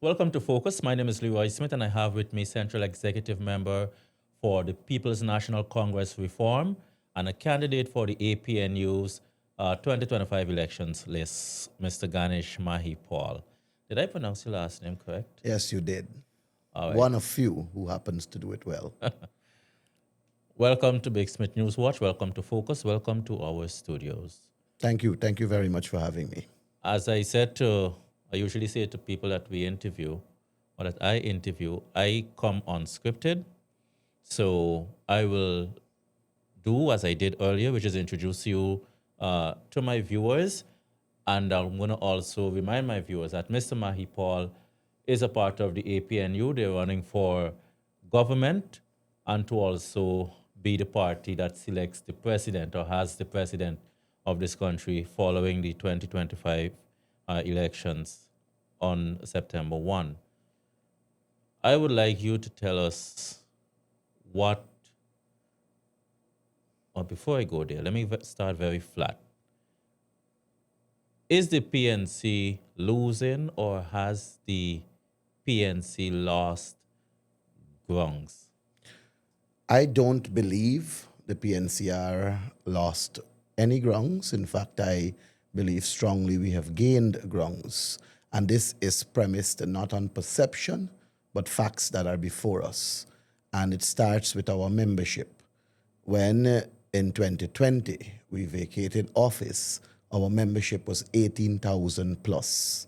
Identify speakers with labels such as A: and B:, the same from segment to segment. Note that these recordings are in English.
A: Welcome to Focus. My name is Leroy Smith, and I have with me Central Executive Member for the People's National Congress Reform and a candidate for the APNU's 2025 elections list, Mr. Ganesh Mahipaul. Did I pronounce your last name correct?
B: Yes, you did.
A: All right.
B: One of few who happens to do it well.
A: Welcome to Big Smith News Watch. Welcome to Focus. Welcome to our studios.
B: Thank you. Thank you very much for having me.
A: As I usually say to people that we interview or that I interview, I come unscripted. So I will do as I did earlier, which is introduce you to my viewers. And I'm going to also remind my viewers that Mr. Mahipaul is a part of the APNU. They're running for government and to also be the party that selects the president or has the president of this country following the 2025 elections on September 1. I would like you to tell us what, or before I go there, let me start very flat. Is the PNC losing or has the PNC lost grounds?
B: I don't believe the PNCR lost any grounds. In fact, I believe strongly we have gained grounds. And this is premised not on perception, but facts that are before us. And it starts with our membership. When in 2020 we vacated office, our membership was 18,000 plus.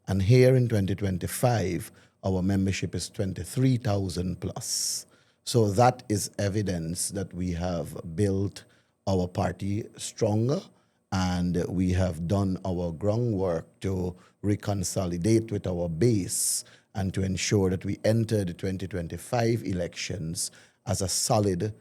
B: And here in 2025, our membership is 23,000 plus. So that is evidence that we have built our party stronger and we have done our groundwork to reconsolidate with our base and to ensure that we enter the 2025 elections as a solid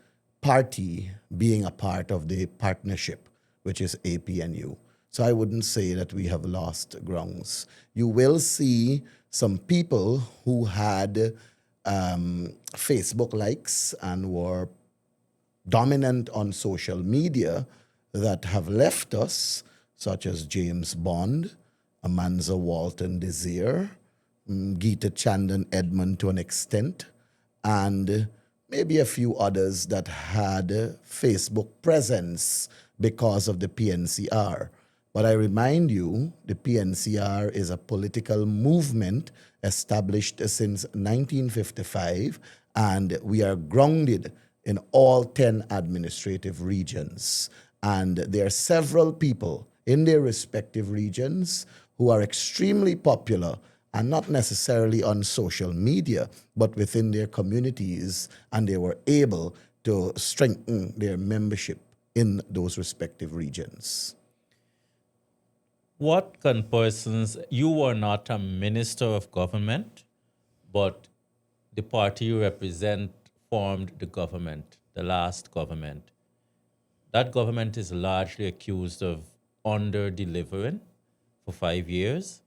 B: party being a part of the partnership, which is APNU. So I wouldn't say that we have lost grounds. You will see some people who had Facebook likes and were dominant on social media that have left us, such as James Bond, Amanza Walton Desir, Geeta Chandan Edmond to an extent, and maybe a few others that had Facebook presence because of the PNCR. But I remind you, the PNCR is a political movement established since 1955, and we are grounded in all 10 administrative regions. And there are several people in their respective regions who are extremely popular and not necessarily on social media, but within their communities, and they were able to strengthen their membership in those respective regions.
A: What can persons, you were not a minister of government, but the party you represent formed the government, the last government. That government is largely accused of under delivering for 5 years,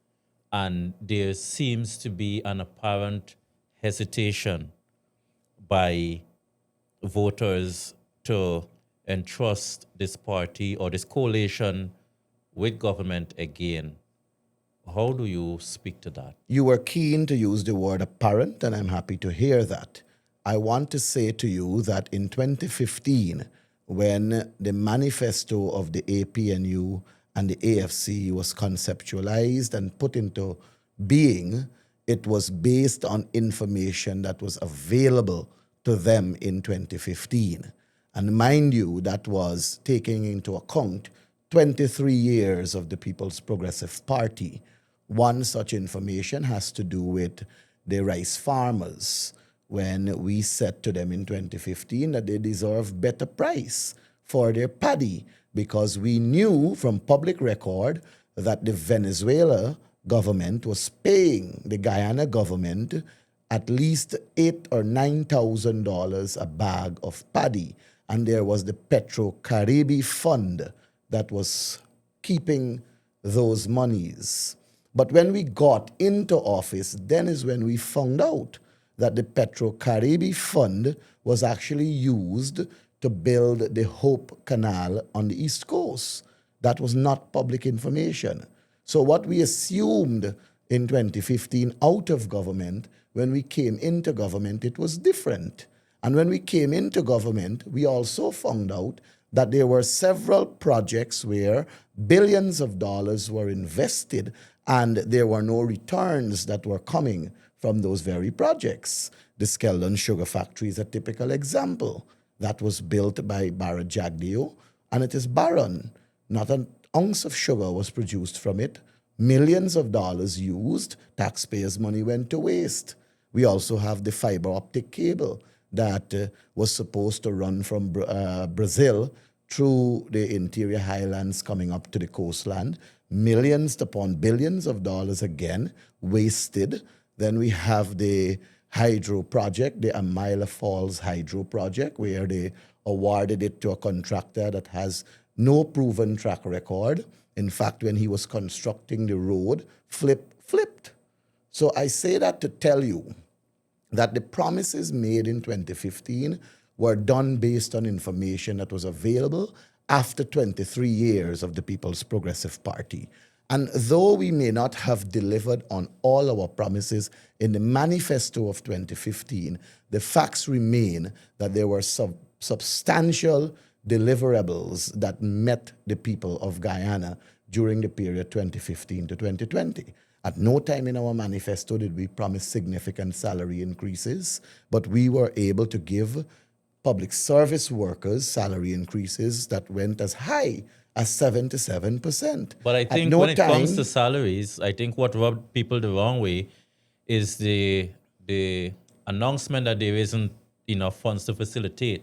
A: and there seems to be an apparent hesitation by voters to entrust this party or this coalition with government again. How do you speak to that?
B: You were keen to use the word apparent, and I'm happy to hear that. I want to say to you that in 2015, when the manifesto of the APNU and the AFC was conceptualized and put into being, it was based on information that was available to them in 2015. And mind you, that was taking into account 23 years of the People's Progressive Party. One such information has to do with the rice farmers, when we said to them in 2015 that they deserve better price for their paddy, because we knew from public record that the Venezuela government was paying the Guyana government at least $8,000 or $9,000 a bag of paddy, and there was the Petro-Caribe Fund that was keeping those monies. But when we got into office, then is when we found out that the Petro-Caribe Fund was actually used to build the Hope Canal on the East Coast. That was not public information. So what we assumed in 2015 out of government. When we came into government, it was different. And when we came into government, we also found out that there were several projects where billions of dollars were invested and there were no returns that were coming from those very projects. The Skeldon Sugar Factory is a typical example. That was built by Barra Jagdeo, and it is barren. Not an ounce of sugar was produced from it. Millions of dollars used, taxpayers' money went to waste. We also have the fiber optic cable that was supposed to run from Brazil through the interior highlands coming up to the coastland. Millions upon billions of dollars again wasted. Then we have the hydro project, the Amila Falls hydro project, where they awarded it to a contractor that has no proven track record. In fact, when he was constructing the road, flipped. So I say that to tell you that the promises made in 2015 were done based on information that was available after 23 years of the People's Progressive Party. And though we may not have delivered on all our promises in the manifesto of 2015, the facts remain that there were substantial deliverables that met the people of Guyana during the period 2015 to 2020. At no time in our manifesto did we promise significant salary increases, but we were able to give public service workers salary increases that went as high as 77%.
A: But I
B: At
A: think
B: no
A: when it comes to
B: time,
A: salaries, I think what rubbed people the wrong way is the announcement that there isn't enough funds to facilitate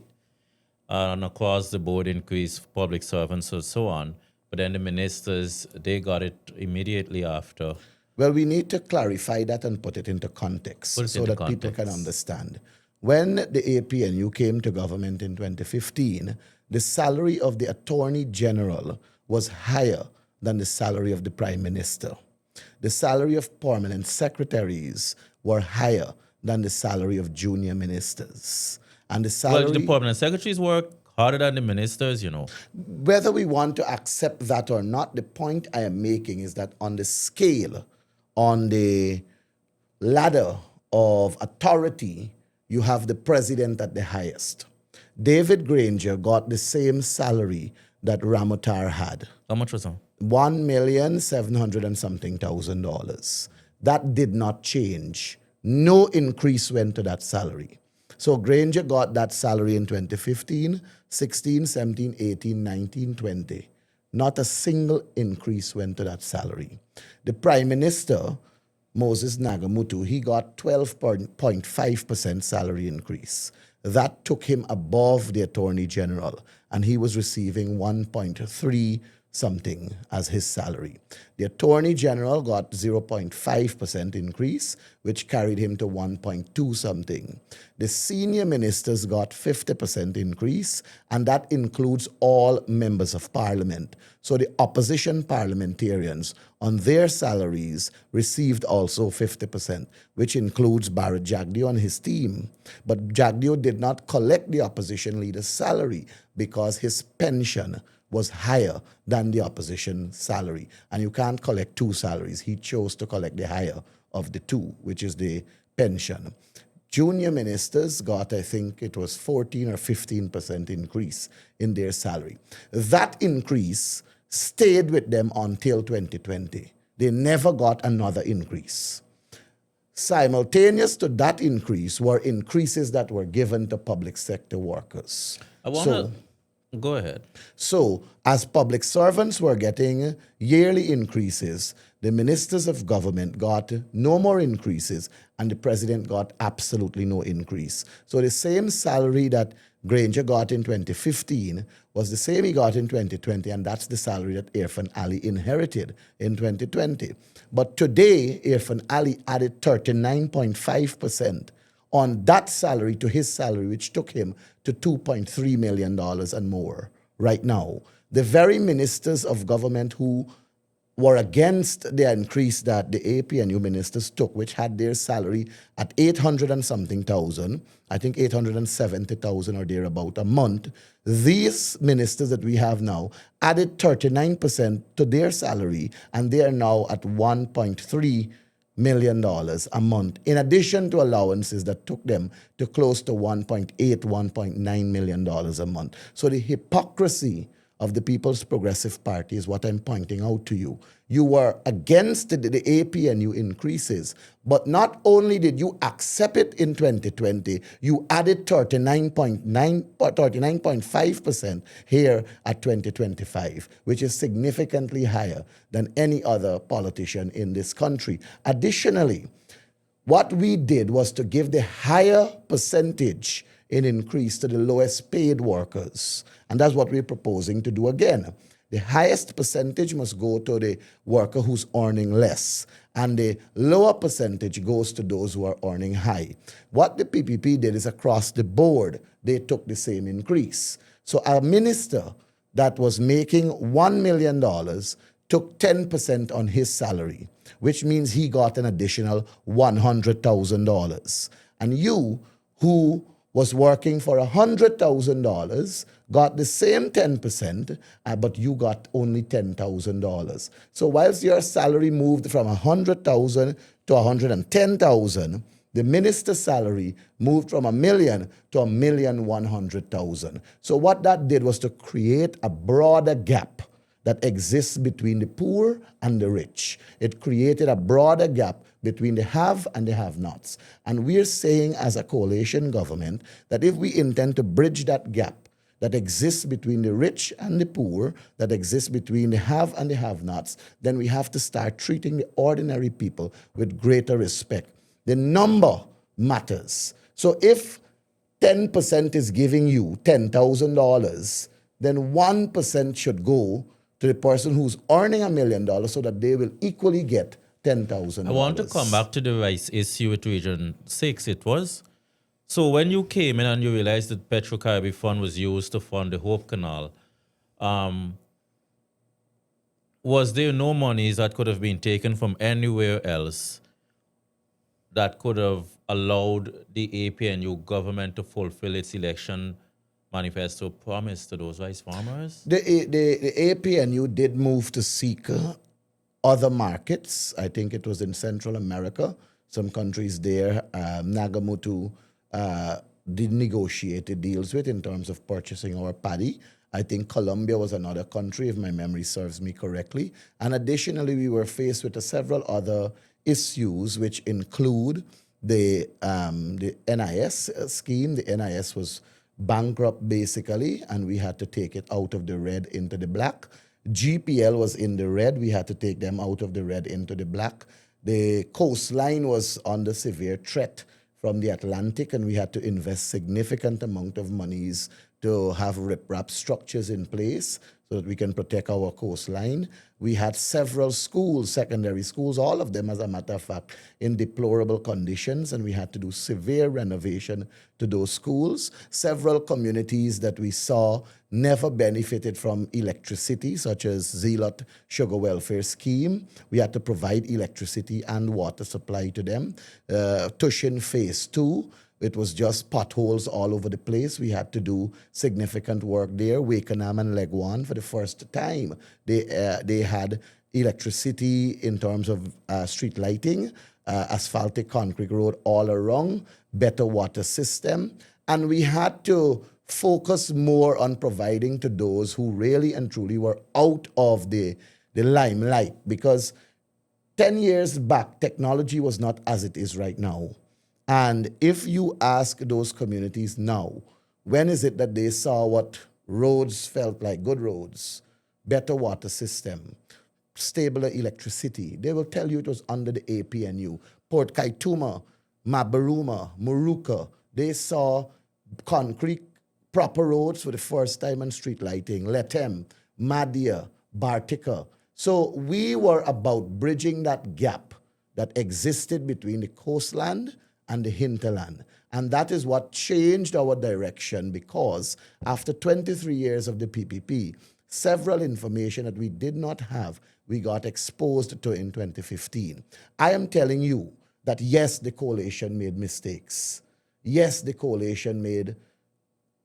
A: an across the board increase for public servants and so on. But then the ministers, they got it immediately after.
B: well, we need to clarify that and put it into context
A: Put it
B: so
A: into
B: that people can
A: context.
B: understand. When the APNU came to government in 2015, the salary of the Attorney General was higher than the salary of the Prime Minister. The salary of permanent secretaries were higher than the salary of junior ministers. And the
A: Well, the
B: salary,
A: permanent secretaries work harder than the ministers,
B: whether we want to accept that or not, the point I am making is that on the scale, on the ladder of authority, you have the president at the highest. David Granger got the same salary that Ramotar had.
A: How much was that?
B: 1,700,000 and something dollars. That did not change. No increase went to that salary. So Granger got that salary in 2015, 16, 17, 18, 19, 20. Not a single increase went to that salary. The Prime Minister, Moses Nagamutu, he got 12.5% salary increase. That took him above the Attorney General, and he was receiving 1.3 something as his salary. The Attorney General got 0.5% increase, which carried him to 1.2 something. The senior ministers got 50% increase, and that includes all members of parliament. So the opposition parliamentarians on their salaries received also 50%, which includes Barra Jagdeo and his team. But Jagdeo did not collect the opposition leader's salary because his pension was higher than the opposition salary. And you can't collect two salaries. He chose to collect the higher of the two, which is the pension. Junior ministers got, I think it was 14 or 15% increase in their salary. That increase stayed with them until 2020. They never got another increase. Simultaneous to that increase were increases that were given to public sector workers.
A: I want to go ahead.
B: So, as public servants were getting yearly increases, the ministers of government got no more increases, and the president got absolutely no increase. So, the same salary that Granger got in 2015 was the same he got in 2020, and that's the salary that Irfan Ali inherited in 2020. But today, Irfan Ali added 39.5% on that salary to his salary, which took him to $2.3 million and more right now. The very ministers of government who were against the increase that the APNU ministers took, which had their salary at 800 and something thousand, I think 870,000 or thereabout a month, these ministers that we have now added 39% to their salary, and they are now at 1.3 million a month, in addition to allowances that took them to close to 1.8, $1.9 million a month. So the hypocrisy of the People's Progressive Party is what I'm pointing out to you. You were against the APNU increases, but not only did you accept it in 2020, you added 39.5% here at 2025, which is significantly higher than any other politician in this country. Additionally, what we did was to give the higher percentage in increase to the lowest paid workers. And that's what we're proposing to do again. The highest percentage must go to the worker who's earning less, and the lower percentage goes to those who are earning high. What the PPP did is across the board, they took the same increase. So a minister that was making $1 million took 10% on his salary, which means he got an additional $100,000. And you, who was working for $100,000, got the same 10%, but you got only $10,000. So whilst your salary moved from $100,000 to $110,000, the minister's salary moved from $1 million to $1,100,000. So what that did was to create a broader gap that exists between the poor and the rich. It created a broader gap between the have and the have-nots. And we're saying as a coalition government that if we intend to bridge that gap that exists between the rich and the poor, that exists between the have and the have-nots, then we have to start treating the ordinary people with greater respect. The number matters. So if 10% is giving you $10,000, then 1% should go to the person who's earning $1 million so that they will equally get $10,000.
A: I want to come back to the rice issue with Region 6, it was. So when you came in and you realized that Petro-Caribbean Fund was used to fund the Hope Canal, was there no monies that could have been taken from anywhere else that could have allowed the APNU government to fulfill its election manifesto promise to those rice farmers?
B: The APNU did move to seek other markets. I think it was in Central America. Some countries there, Nagamutu did negotiate the deals with in terms of purchasing our paddy. I think Colombia was another country, if my memory serves me correctly. And additionally, we were faced with several other issues, which include the NIS scheme. The NIS was bankrupt, basically, and we had to take it out of the red into the black. GPL was in the red. We had to take them out of the red into the black. The coastline was under severe threat from the Atlantic, and we had to invest significant amount of monies to have riprap structures in place so that we can protect our coastline. We had several schools, secondary schools, all of them, as a matter of fact, in deplorable conditions, and we had to do severe renovation to those schools. Several communities that we saw never benefited from electricity, such as Zealot Sugar Welfare Scheme. We had to provide electricity and water supply to them. Tushin Phase 2, it was just potholes all over the place. We had to do significant work there. Wakenham and Legwan, for the first time, they had electricity in terms of street lighting, asphaltic concrete road all around, better water system. And we had to focus more on providing to those who really and truly were out of the limelight, because 10 years back, technology was not as it is right now. And if you ask those communities now, when is it that they saw what roads felt like, good roads, better water system, stable electricity, they will tell you it was under the APNU. Port Kaituma, Mabaruma, Muruka, they saw concrete, proper roads for the first time and street lighting. Letem, Madia, Bartica. So we were about bridging that gap that existed between the coastland and the hinterland. And that is what changed our direction, because after 23 years of the PPP, several information that we did not have, we got exposed to in 2015. I am telling you that yes, the coalition made mistakes. Yes, the coalition made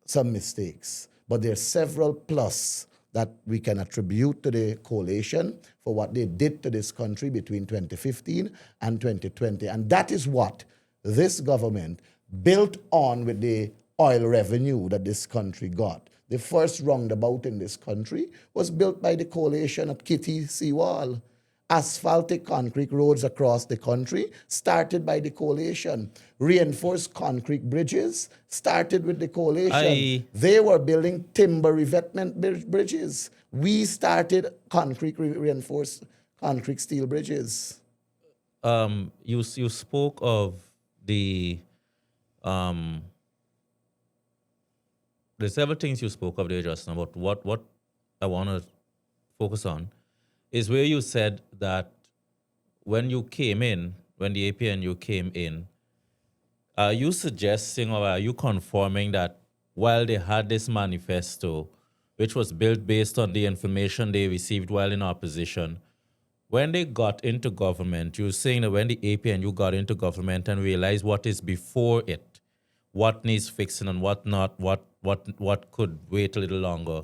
B: some mistakes, but there are several plus that we can attribute to the coalition for what they did to this country between 2015 and 2020. And that is what this government built on with the oil revenue that this country got. The first roundabout in this country was built by the coalition at Kitty Seawall. Asphaltic concrete roads across the country started by the coalition. Reinforced concrete bridges started with the coalition.
A: I
B: They were building timber revetment bridges. We started reinforced concrete steel bridges.
A: you spoke of the um there's several things you spoke of there just now, but what I want to focus on is where you said that when the APNU came in, are you suggesting or are you confirming that while they had this manifesto, which was built based on the information they received while in opposition, when they got into government, you're saying that when the APNU got into government and realized what is before it, what needs fixing and what not, what could wait a little longer,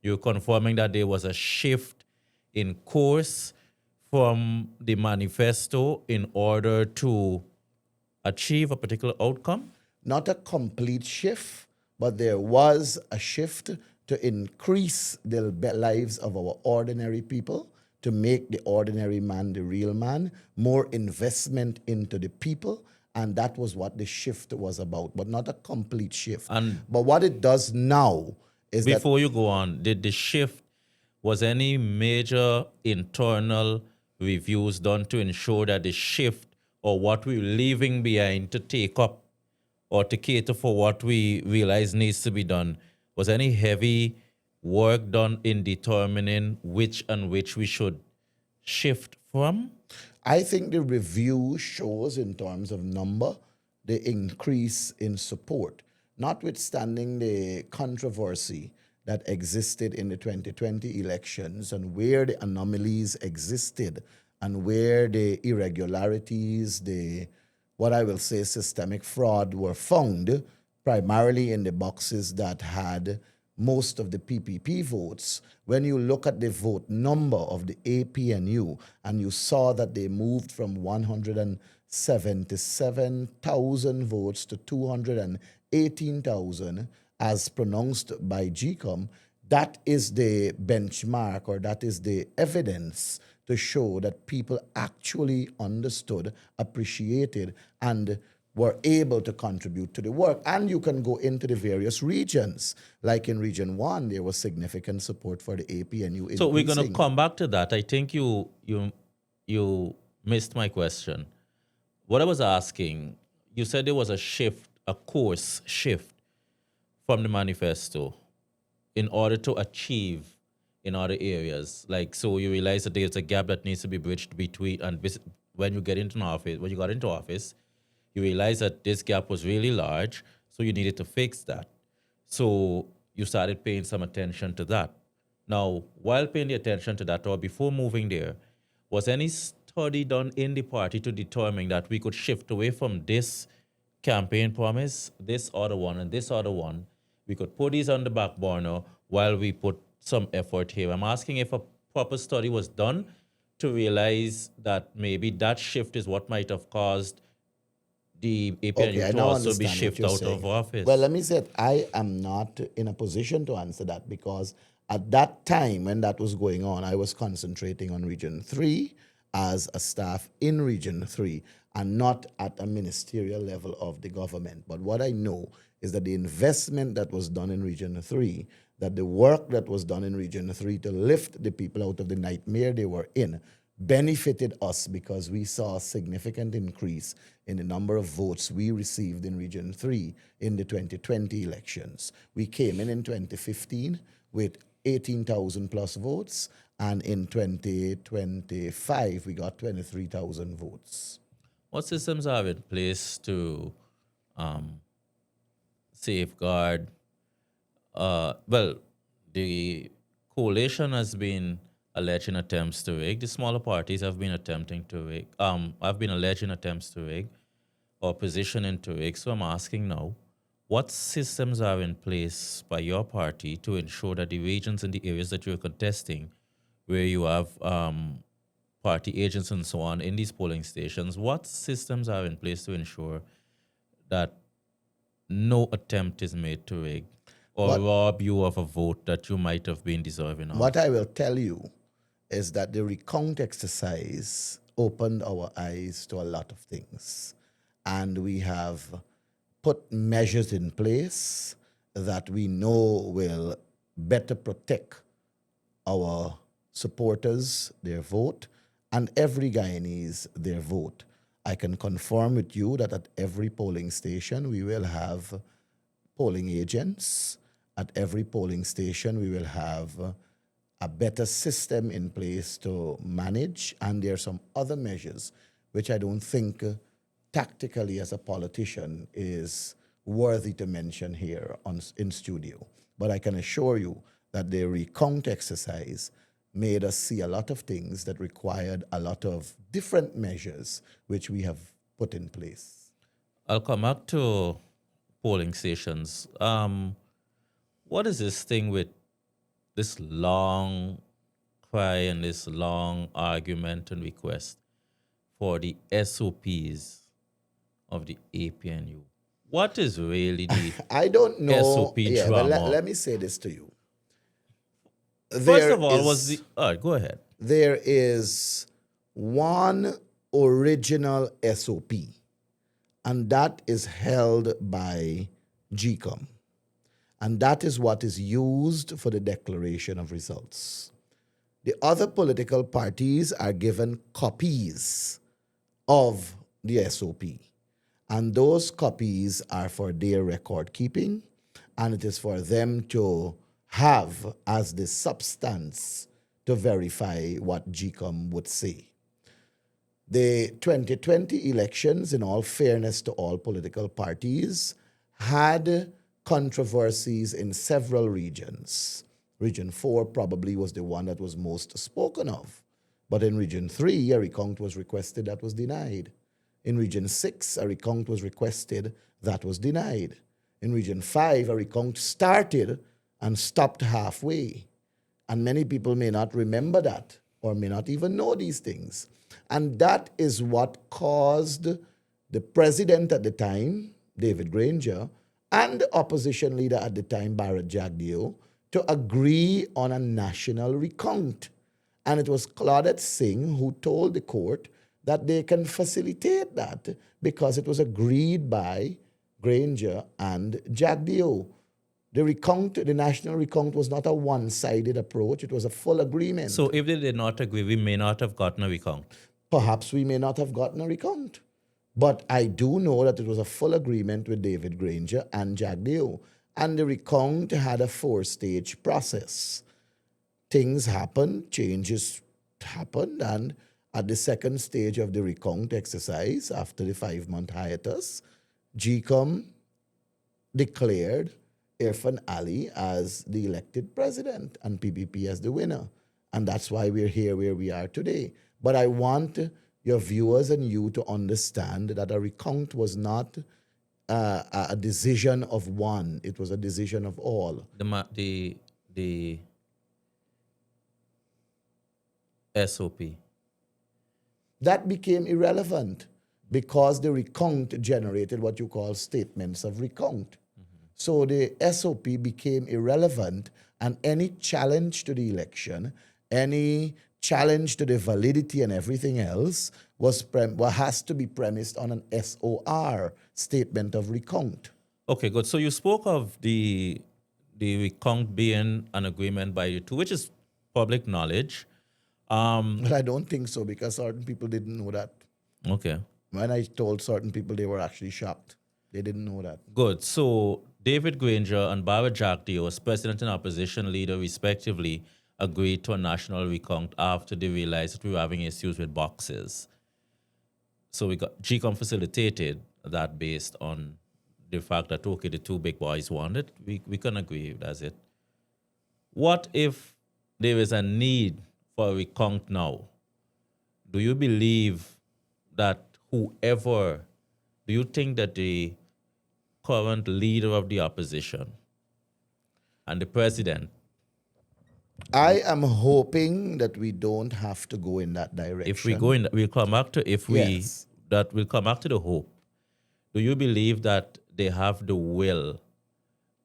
A: you're confirming that there was a shift in course from the manifesto in order to achieve a particular outcome?
B: Not a complete shift, but there was a shift to increase the lives of our ordinary people, to make the ordinary man the real man, more investment into the people. And that was what the shift was about, but not a complete shift.
A: And
B: But what it does now is that
A: before you go on, did the shift, was any major internal reviews done to ensure that the shift or what we're leaving behind to take up or to cater for what we realize needs to be done, was any heavy work done in determining which and which we should shift from?
B: I think the review shows in terms of number the increase in support, notwithstanding the controversy that existed in the 2020 elections and where the anomalies existed and where the irregularities, the what I will say systemic fraud were found primarily in the boxes that had most of the PPP votes. When you look at the vote number of the APNU and you saw that they moved from 177,000 votes to 218,000 as pronounced by GCOM, that is the benchmark or that is the evidence to show that people actually understood, appreciated, and were able to contribute to the work. And you can go into the various regions. Like in Region 1, there was significant support for the APNU.
A: So we're going to
B: increasing.
A: come back to that. I think you missed my question. What I was asking, you said there was a shift, a course shift from the manifesto in order to achieve in other areas. Like, so you realize that there's a gap that needs to be bridged between, and when you get into office, when you got into office, you realize that this gap was really large, so you needed to fix that. So you started paying some attention to that. Now, while paying the attention to that, or before moving there, was any study done in the party to determine that we could shift away from this campaign promise, this other one, and this other one? We could put these on the back burner while we put some effort here. I'm asking if a proper study was done to realize that maybe that shift is what might have caused the APNU
B: I
A: to
B: now
A: also be
B: understand what
A: shifted
B: you're
A: out
B: saying.
A: of office.
B: Well, let me say that I am not in a position to answer that because at that time when that was going on, I was concentrating on Region 3 as a staff in Region 3 and not at a ministerial level of the government. But what I know is that the investment that was done in Region 3, that the work that was done in Region 3 to lift the people out of the nightmare they were in, benefited us because we saw a significant increase in the number of votes we received in Region 3 in the 2020 elections. We came in 2015 with 18,000 plus votes, and in 2025 we got 23,000 votes.
A: What systems are in place to safeguard? Well, the coalition has been alleging attempts to rig. The smaller parties have been attempting to rig. Have been alleging attempts to rig or positioning to rig. So I'm asking now, what systems are in place by your party to ensure that the regions and the areas that you're contesting, where you have party agents and so on in these polling stations, what systems are in place to ensure that no attempt is made to rig or
B: What
A: rob you of a vote that you might have been deserving
B: what
A: of?
B: I will tell you is that the recount exercise opened our eyes to a lot of things. And we have put measures in place that we know will better protect our supporters, their vote, and every Guyanese, their vote. I can confirm with you that at every polling station, we will have polling agents. At every polling station, we will have a better system in place to manage, and there are some other measures which I don't think tactically as a politician is worthy to mention here in studio. But I can assure you that the recount exercise made us see a lot of things that required a lot of different measures which we have put in place.
A: I'll come back to polling stations. What is this thing with this long cry and this long argument and request for the SOPs of the APNU? What is really the
B: I don't know.
A: SOP
B: Yeah, but
A: drama?
B: let me say this to you.
A: First
B: There
A: of all, was the
B: is
A: all right, go ahead.
B: there is one original SOP, and that is held by GCOM. And that is what is used for the declaration of results. The other political parties are given copies of the SOP. And those copies are for their record keeping, and it is for them to have as the substance to verify what GCOM would say. The 2020 elections, in all fairness to all political parties, had controversies in several regions. Region 4 probably was the one that was most spoken of. But in Region 3, a recount was requested that was denied. In Region 6, a recount was requested that was denied. In Region 5, a recount started and stopped halfway. And many people may not remember that or may not even know these things. And that is what caused the president at the time, David Granger, and the opposition leader at the time, Bharat Jagdeo, to agree on a national recount. And it was Claudette Singh who told the court that they can facilitate that because it was agreed by Granger and Jagdeo. The national recount was not a one-sided approach. It was a full agreement.
A: So if they did not agree, we may not have gotten a recount.
B: Perhaps we may not have gotten a recount. But I do know that it was a full agreement with David Granger and Jagdeo. And the recount had a four-stage process. Things happened, changes happened, and at the second stage of the recount exercise, after the 5-month hiatus, GCOM declared Irfan Ali as the elected president and PPP as the winner. And that's why we're here where we are today. But I want your viewers and you to understand that a recount was not a decision of one, it was a decision of all.
A: The SOP.
B: That became irrelevant because the recount generated what you call statements of recount. So the SOP became irrelevant, and any challenge to the election, any challenge to the validity and everything else has to be premised on an SOR, statement of recount.
A: Okay, good. So you spoke of the recount being an agreement by the two, which is public knowledge.
B: Well, I don't think so because certain people didn't know that.
A: Okay,
B: When I told certain people, they were actually shocked. They didn't know that.
A: good. So David Granger and Bharat Jagdeo, as president and opposition leader respectively, agreed to a national recount after they realized that we were having issues with boxes. So we got GCOM facilitated that based on the fact that, okay, the two big boys won it. We can agree, that's it. What if there is a need for a recount now? Do you believe that do you think that the current leader of the opposition and the president,
B: I am hoping that we don't have to go in that
A: if we go
B: direction.
A: in, we'll come back to if we
B: Yes.
A: that will come back to the hope. Do you believe that they have the will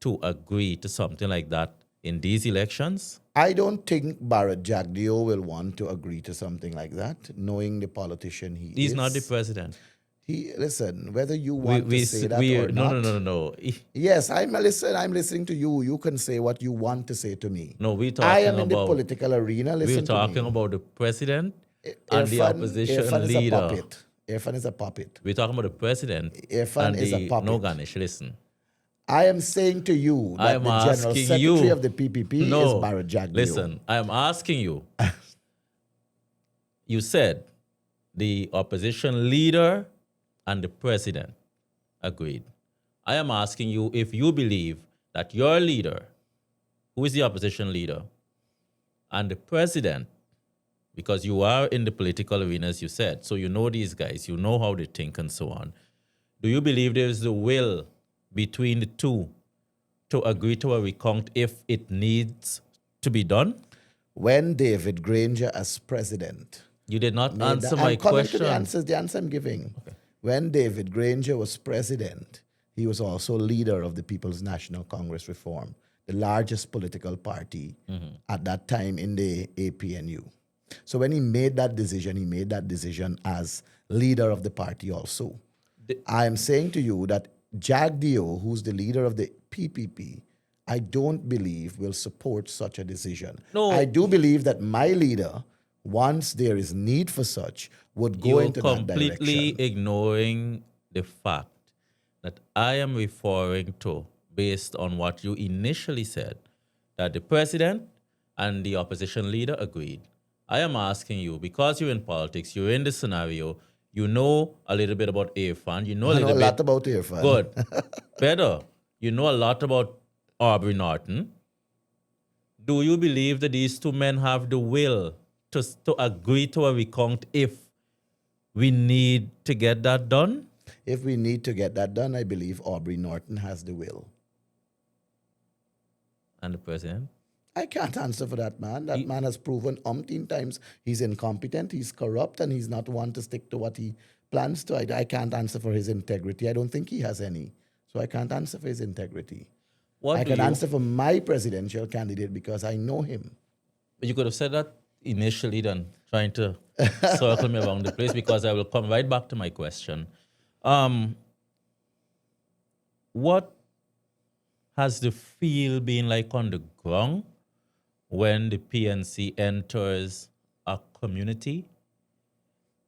A: to agree to something like that in these elections?
B: I don't think Barrett Jagdeo will want to agree to something like that, knowing the politician he
A: He's not the
B: is.
A: president.
B: Listen, whether you
A: We
B: want to
A: we
B: say
A: s-
B: that
A: we
B: or
A: no no
B: not.
A: no no no.
B: Yes, I'm listening to you. You can say what you want to say to me.
A: No, we're
B: I
A: talking
B: am in the
A: about
B: political arena.
A: we're
B: Listen to
A: talking
B: me.
A: about the president and the
B: Irfan
A: opposition
B: is a
A: leader.
B: puppet. Irfan is a puppet.
A: We're talking about the president
B: Irfan
A: and
B: is a
A: the no
B: puppet.
A: Ganesh. Listen,
B: I am saying to you
A: I
B: that
A: am
B: the general
A: asking
B: secretary
A: you.
B: of the PPP is
A: No,
B: Barrett Jagdeo.
A: listen, I am asking you. You said the opposition leader and the president agreed. I am asking you if you believe that your leader, who is the opposition leader, and the president, because you are in the political arena, as you said, so you know these guys, you know how they think and so on. Do you believe there is the will between the two to agree to a recount if it needs to be done?
B: When David Granger, as president,
A: You did not
B: made that,
A: answer my
B: I'm coming to the
A: question.
B: answers. The answer I'm giving. When David Granger was president, he was also leader of the People's National Congress Reform, the largest political party at that time in the APNU. So when he made that decision as leader of the party also. I am saying to you that Jagdeo, who's the leader of the PPP, I don't believe will support such a decision. I
A: No,
B: do believe that my leader, once there is need for such, would go
A: you're
B: into that
A: completely
B: direction.
A: ignoring the fact that I am referring to, based on what you initially said, that the president and the opposition leader agreed. I am asking you, because you're in politics, you're in this scenario, you know a little bit about Irfan, you know a
B: I know
A: little
B: a lot
A: bit,
B: about Irfan.
A: good, better, you know a lot about Aubrey Norton. Do you believe that these two men have the will to agree to a recount if we need to get that done?
B: If we need to get that done, I believe Aubrey Norton has the will.
A: And the president?
B: I can't answer for that man. That
A: He-
B: man has proven umpteen times he's incompetent, he's corrupt, and he's not one to stick to what he plans to. I can't answer for his integrity. I don't think he has any. So I can't answer for his integrity.
A: What
B: I
A: do
B: can
A: you?
B: answer for my presidential candidate because I know him.
A: You could have said that initially than trying to circle me around the place, because I will come right back to my question. Um, what has the feel been like on the ground when the PNC enters a community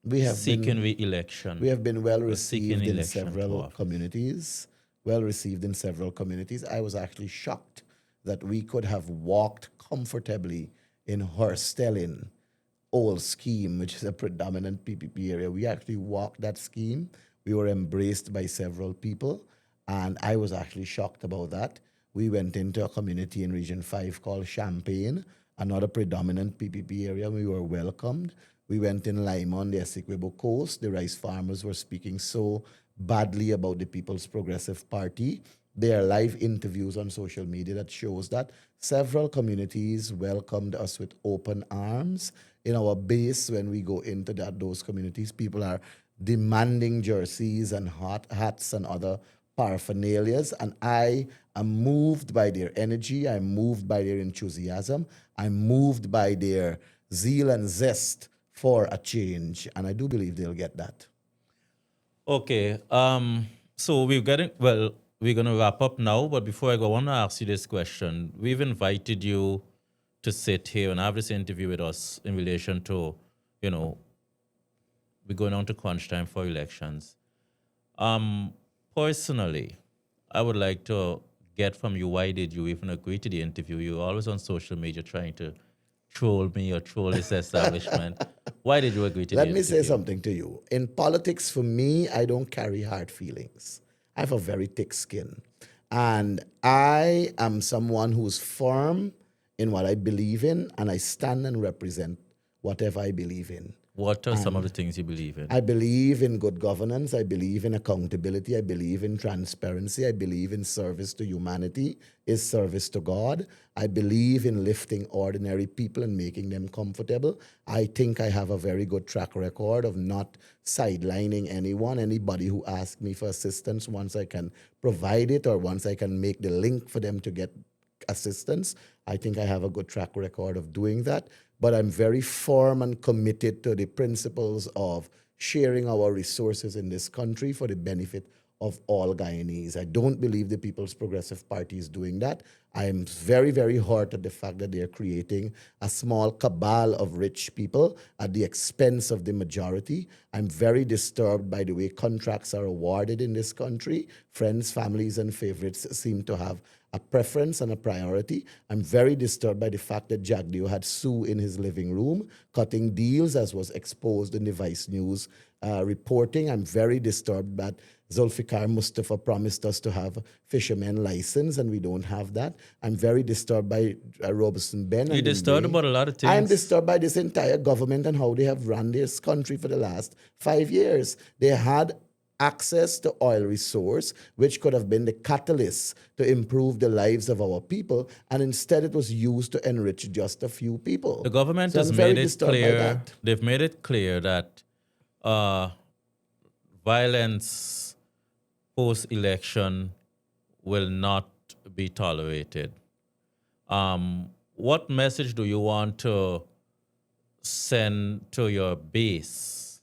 B: We have
A: seeking
B: been
A: re-election?
B: we have been well
A: or seeking
B: received in
A: election to
B: several
A: office?
B: communities. Well received in several communities. I was actually shocked that we could have walked comfortably in Horstellin old scheme, which is a predominant PPP area. We actually walked that scheme. We were embraced by several people, and I was actually shocked about that. We went into a community in Region 5 called Champaign, another predominant PPP area. We were welcomed. We went in Lima on the Essequibo coast. The rice farmers were speaking so badly about the People's Progressive Party. There are live interviews on social media that shows that several communities welcomed us with open arms. In our base, when we go into those communities, people are demanding jerseys and hot hats and other paraphernalias. And I am moved by their energy. I'm moved by their enthusiasm. I'm moved by their zeal and zest for a change. And I do believe they'll get that.
A: Okay. So we're gonna wrap up now, but before I go, I want to ask you this question. We've invited you to sit here and have this interview with us in relation to, you know, we're going on to crunch time for elections. Personally, I would like to get from you, why did you even agree to the interview? You're always on social media trying to troll me or troll this establishment. Why did you agree to the
B: Let me
A: interview?
B: say something to you. In politics, for me, I don't carry hard feelings. I have a very thick skin. And I am someone who's firm in what I believe in, and I stand and represent whatever I believe in.
A: What are some of the things you believe in?
B: I believe in good governance. I believe in accountability. I believe in transparency. I believe in service to humanity is service to God. I believe in lifting ordinary people and making them comfortable. I think I have a very good track record of not sidelining anyone. Anybody who asks me for assistance, once I can provide it or once I can make the link for them to get assistance. I think I have a good track record of doing that, but I'm very firm and committed to the principles of sharing our resources in this country for the benefit of all Guyanese. I don't believe the People's Progressive Party is doing that. I'm very, very hurt at the fact that they're creating a small cabal of rich people at the expense of the majority. I'm very disturbed by the way contracts are awarded in this country. Friends, families, and favorites seem to have a preference and a priority. I'm very disturbed by the fact that Jagdeo had Sue in his living room, cutting deals, as was exposed in the Vice News reporting. I'm very disturbed that Zulfikar Mustafa promised us to have fishermen license, and we don't have that. I'm very disturbed by Robertson Ben.
A: You're
B: And the
A: disturbed
B: way
A: about a lot of
B: I'm
A: things.
B: disturbed by this entire government and how they have run this country for the last 5 years. They had access to oil resource, which could have been the catalyst to improve the lives of our people, and instead it was used to enrich just a few people.
A: The government
B: So
A: has
B: I'm very
A: made it
B: disturbed by
A: clear,
B: that.
A: they've made it clear that uh, violence post-election will not be tolerated. What message do you want to send to your base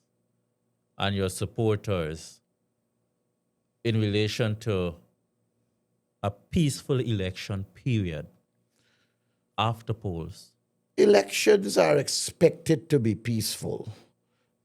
A: and your supporters in relation to a peaceful election period after polls?
B: Elections are expected to be peaceful.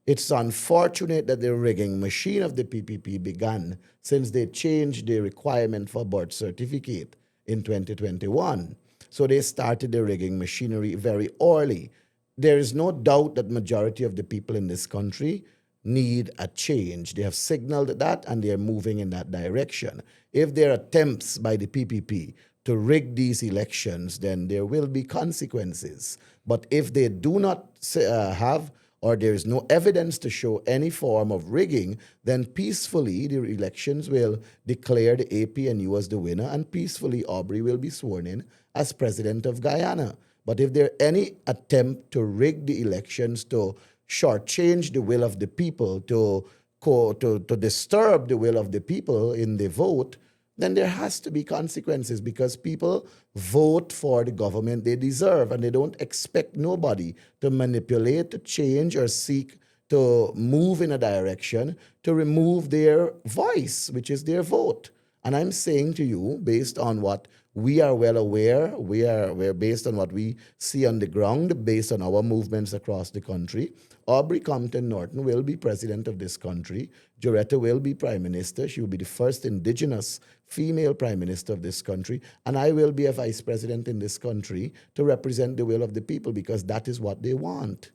B: It's unfortunate that the rigging machine of the PPP began since they changed the requirement for birth certificate in 2021. So they started the rigging machinery very early. There is no doubt that majority of the people in this country need a change. They have signaled that and they are moving in that direction. If there are attempts by the PPP to rig these elections, then there will be consequences. But if they do not have or there is no evidence to show any form of rigging, then peacefully the elections will declare the APNU as the winner, and peacefully Aubrey will be sworn in as president of Guyana. But if there any attempt to rig the elections to shortchange the will of the people, to disturb the will of the people in the vote, then there has to be consequences, because people vote for the government they deserve and they don't expect nobody to manipulate, to change, or seek to move in a direction to remove their voice, which is their vote. And I'm saying to you, based on what we are well aware, we're based on what we see on the ground, based on our movements across the country, Aubrey Compton Norton will be president of this country. Joretta will be prime minister. She will be the first indigenous female prime minister of this country. And I will be a vice president in this country to represent the will of the people, because that is what they want.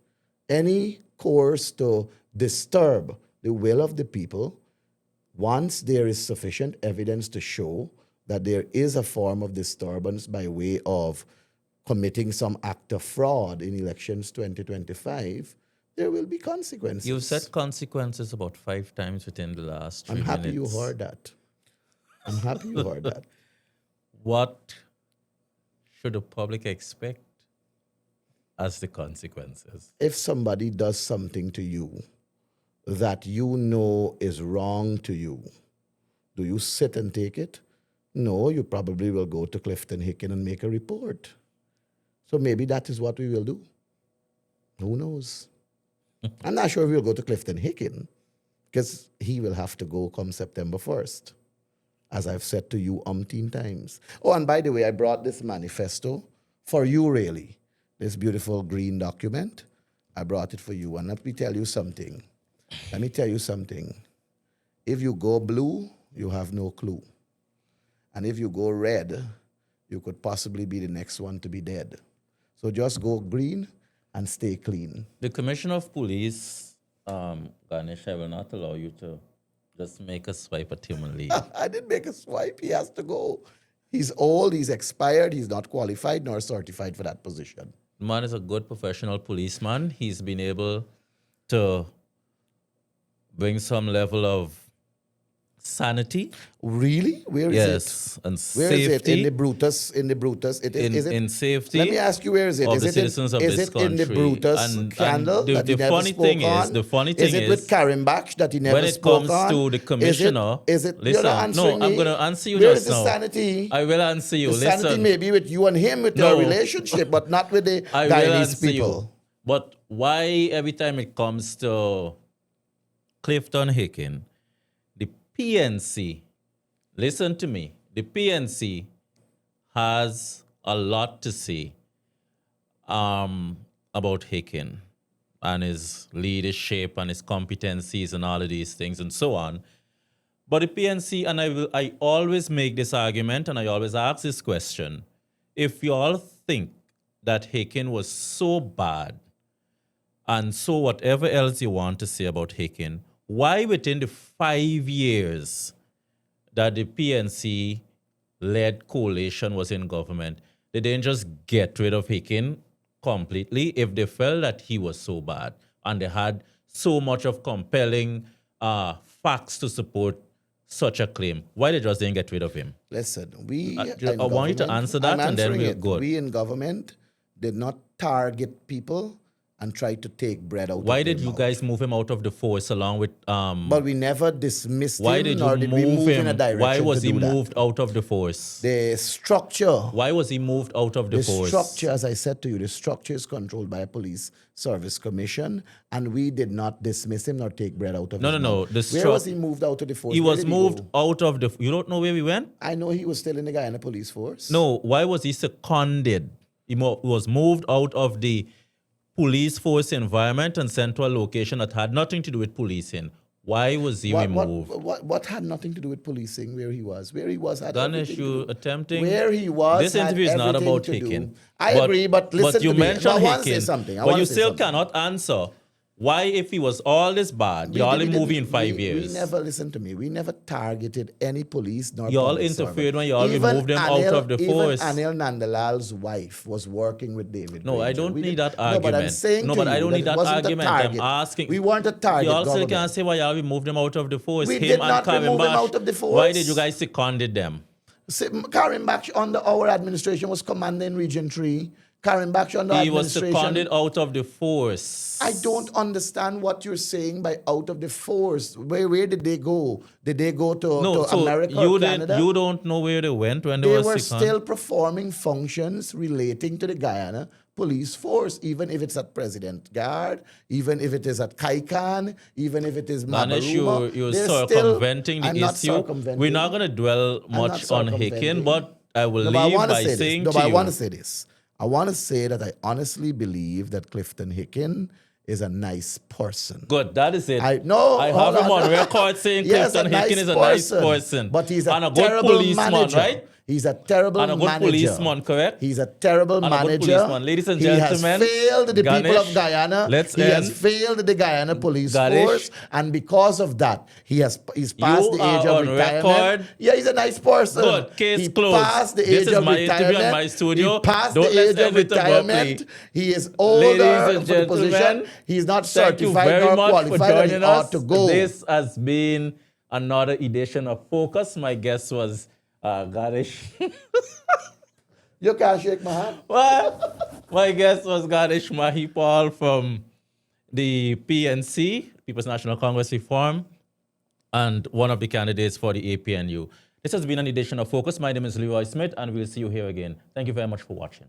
B: Any course to disturb the will of the people, once there is sufficient evidence to show that there is a form of disturbance by way of committing some act of fraud in elections 2025, there will be consequences.
A: You've said consequences about 5 times within the last 3
B: I'm
A: minutes.
B: happy you heard that. I'm happy you heard that.
A: What should the public expect as the consequences?
B: If somebody does something to you that you know is wrong to you, do you sit and take it? No, you probably will go to Clifton Hicken and make a report. So maybe that is what we will do. Who knows? I'm not sure if we'll go to Clifton Hicken, because he will have to go come September 1st, as I've said to you umpteen times. Oh, and by the way, I brought this manifesto for you, really. This beautiful green document. I brought it for you. And let me tell you something. If you go blue, you have no clue. And if you go red, you could possibly be the next one to be dead. So just go green and stay clean.
A: The Commissioner of Police, Ganesh, I will not allow you to just make a swipe at him and leave.
B: I didn't make a swipe. He has to go. He's old, he's expired, he's not qualified nor certified for that position.
A: The man is a good professional policeman. He's been able to bring some level of sanity.
B: Really? Where is
A: Yes,
B: it?
A: and
B: Where is it?
A: safety.
B: In the Brutus? In the Brutus? Is it?
A: In safety.
B: Let me ask you, where is it?
A: Of
B: Is
A: the
B: it in,
A: citizens of
B: is
A: this
B: it in the
A: country.
B: Brutus scandal
A: the,
B: that he
A: the
B: never
A: funny
B: spoke
A: thing
B: on?
A: is, the funny
B: Is
A: thing
B: it with
A: is,
B: Karimbach that he never
A: when it
B: spoke
A: comes
B: on?
A: to the commissioner,
B: Is it? You're
A: listen,
B: not answering
A: no, I'm
B: me.
A: going to answer you
B: Where
A: just
B: is the
A: now.
B: sanity?
A: I will answer you.
B: The sanity
A: Listen,
B: may be with you and him, with your
A: no,
B: relationship, but not with the
A: I will
B: Guyanese
A: answer you.
B: people.
A: But why every time it comes to Clifton Hicken, the PNC, listen to me, the PNC has a lot to say about Hicken and his leadership and his competencies and all of these things and so on. But the PNC, and I always make this argument and I always ask this question. If you all think that Hicken was so bad and so whatever else you want to say about Hicken, why within the 5 years that the PNC led coalition was in government, they didn't just get rid of Hicken completely if they felt that he was so bad and they had so much of compelling facts to support such a claim? Why they just didn't get rid of him?
B: Listen, we
A: I want you to answer that and then we'll go.
B: We in government did not target people and try to take bread out of
A: Why
B: their
A: did you
B: mouth.
A: guys move him out of the force along with
B: But we never dismissed
A: why
B: him,
A: did you
B: nor did we
A: move
B: move in a
A: him?
B: direction
A: Why was
B: to
A: he
B: do that.
A: moved out of the force?
B: The structure,
A: Why was he moved out of the
B: the
A: force?
B: structure, as I said to you, the structure is controlled by a police service commission, and we did not dismiss him nor take bread out of
A: No,
B: his
A: no, no.
B: mouth.
A: The
B: Where was he moved out of the force?
A: He
B: Where
A: was
B: did
A: moved
B: go?
A: out of the. You don't know where he went?
B: I know he was still in the Guyana police force.
A: No. Why was he seconded? He was moved out of the police force environment and sent to a location that had nothing to do with policing. Why was he removed?
B: What had nothing to do with policing where he was? Where he was had
A: Ganesh,
B: everything to
A: you
B: do.
A: attempting.
B: Where he was
A: This
B: had
A: interview is not
B: everything
A: about
B: to do.
A: Hicken.
B: I agree, but listen
A: you
B: to me.
A: mentioned
B: I want to say
A: Hicken,
B: something.
A: but you still cannot answer why, if he was all this bad, you only moved in 5 years.
B: We never, listen to me, we never targeted any police nor
A: You all
B: public
A: interfered
B: servant.
A: when you all
B: Even
A: removed them out of the force.
B: Even Anil Nandalal's wife was working with David
A: No, I
B: Granger.
A: don't
B: We
A: need
B: did-
A: that argument.
B: No, but I'm saying
A: No,
B: to
A: but I
B: you
A: don't
B: that
A: need
B: it
A: that
B: wasn't a
A: argument. I'm
B: target.
A: asking.
B: We weren't a target
A: You all still
B: government.
A: can't say why y'all removed them out of the force.
B: We
A: Him
B: did
A: and
B: not
A: Karim
B: remove him
A: Bash.
B: out of the
A: Why
B: force.
A: did you guys seconded them?
B: Karim Baksh under our administration was commander in Region 3. Karim Baksh under
A: He was
B: administration.
A: seconded out of the force.
B: I don't understand what you're saying by out of the force. Where did they go? Did they go to
A: so
B: America
A: you
B: or Canada?
A: You don't know where they went when they,
B: They
A: were
B: were
A: seconded?
B: still performing functions relating to the Guyana police force, even if it's at President Guard, even if it is at Kaikan, even if it is
A: Ganesh,
B: Mabaruma.
A: you're
B: They're
A: circumventing
B: still,
A: the
B: I'm not
A: issue.
B: circumventing.
A: We're not going to dwell
B: I'm not
A: much on Hicken,
B: circumventing.
A: but I will
B: No, but I
A: leave
B: want to
A: by
B: say this.
A: saying
B: No,
A: to
B: but I
A: you.
B: want to say this. I want to say that I honestly believe that Clifton Hicken is a nice person.
A: Good, that is it.
B: I
A: have
B: hold
A: him on record saying
B: Yes,
A: Clifton Hicken is a nice person.
B: But he's a
A: and a good
B: terrible
A: policeman,
B: manager.
A: right?
B: He's a terrible
A: And a good
B: manager.
A: policeman, correct?
B: He's a terrible
A: And a good
B: manager.
A: policeman. Ladies and
B: He
A: gentlemen,
B: has failed the people
A: Ganesh,
B: of Guyana.
A: let's
B: He has
A: end.
B: failed the Guyana police
A: Ganesh,
B: force, and because of that, he's past
A: You
B: the age
A: are
B: of
A: on
B: retirement.
A: record.
B: Yeah, he's a nice person.
A: Good, case
B: he
A: closed.
B: passed the
A: This
B: age
A: is
B: of
A: my interview
B: retirement.
A: and my studio.
B: He passed
A: Don't
B: the
A: let's
B: age of
A: end it abruptly.
B: retirement. He is older
A: Ladies and
B: for the position.
A: gentlemen,
B: He's not
A: thank you
B: certified
A: very
B: nor
A: much for
B: qualified, and he
A: joining
B: ought
A: us.
B: to go.
A: This has been another edition of Focus. My guest was Ganesh.
B: You can't shake my hand.
A: Well, my guest was Ganesh Mahipaul from the PNC, People's National Congress Reform, and one of the candidates for the APNU. This has been an edition of Focus. My name is Leroy Smith, and we'll see you here again. Thank you very much for watching.